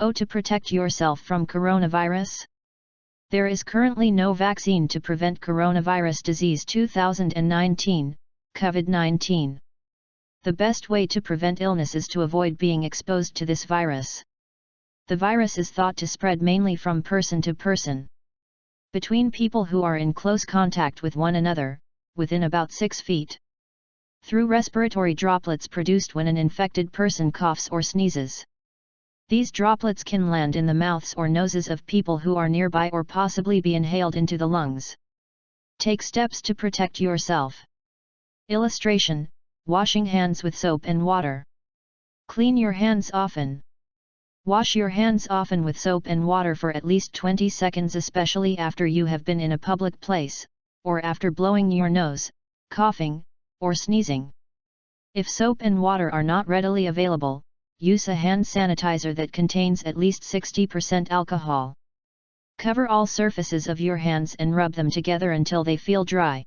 To protect yourself from coronavirus? There is currently no vaccine to prevent coronavirus disease 2019, COVID-19. The best way to prevent illness is to avoid being exposed to this virus. The virus is thought to spread mainly from person to person, between people who are in close contact with one another, within about 6 feet, through respiratory droplets produced when an infected person coughs or sneezes. These droplets can land in the mouths or noses of people who are nearby or possibly be inhaled into the lungs. Take steps to protect yourself. Illustration: washing hands with soap and water. Clean your hands often. Wash your hands often with soap and water for at least 20 seconds, especially after you have been in a public place, or after blowing your nose, coughing, or sneezing. If soap and water are not readily available, use a hand sanitizer that contains at least 60% alcohol. Cover all surfaces of your hands and rub them together until they feel dry.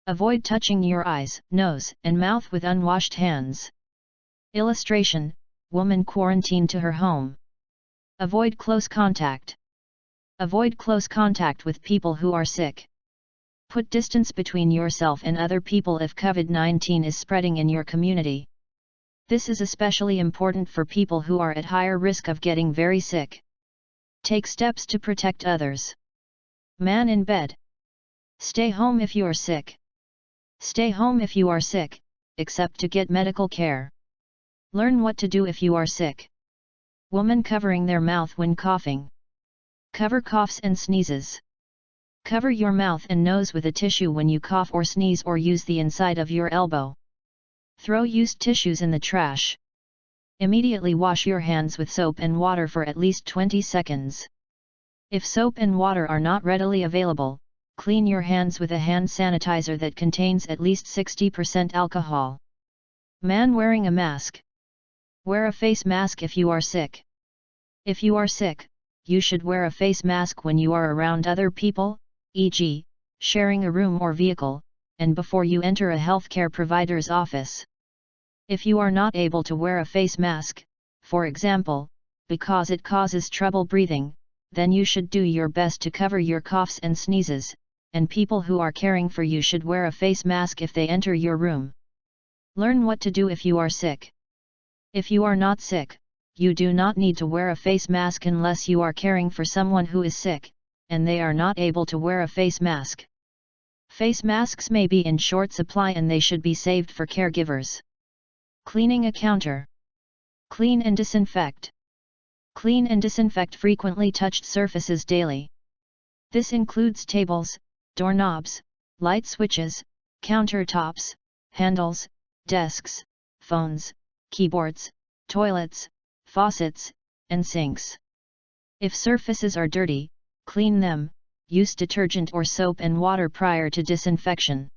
Avoid touching your eyes, nose, and mouth with unwashed hands. Illustration: woman quarantined to her home. Avoid close contact. Avoid close contact with people who are sick. Put distance between yourself and other people if COVID-19 is spreading in your community. This is especially important for people who are at higher risk of getting very sick. Take steps to protect others. Man in bed. Stay home if you are sick. Stay home if you are sick, except to get medical care. Learn what to do if you are sick. Woman covering their mouth when coughing. Cover coughs and sneezes. Cover your mouth and nose with a tissue when you cough or sneeze, or use the inside of your elbow. Throw used tissues in the trash. Immediately wash your hands with soap and water for at least 20 seconds. If soap and water are not readily available, clean your hands with a hand sanitizer that contains at least 60% alcohol. Man wearing a mask. Wear a face mask if you are sick. If you are sick, you should wear a face mask when you are around other people, e.g., sharing a room or vehicle, and before you enter a healthcare provider's office. If you are not able to wear a face mask, for example, because it causes trouble breathing, then you should do your best to cover your coughs and sneezes, and people who are caring for you should wear a face mask if they enter your room. Learn what to do if you are sick. If you are not sick, you do not need to wear a face mask unless you are caring for someone who is sick, and they are not able to wear a face mask. Face masks may be in short supply and they should be saved for caregivers. Cleaning a counter. Clean and disinfect. Clean and disinfect frequently touched surfaces daily. This includes tables, doorknobs, light switches, countertops, handles, desks, phones, keyboards, toilets, faucets, and sinks. If surfaces are dirty, clean them. Use detergent or soap and water prior to disinfection.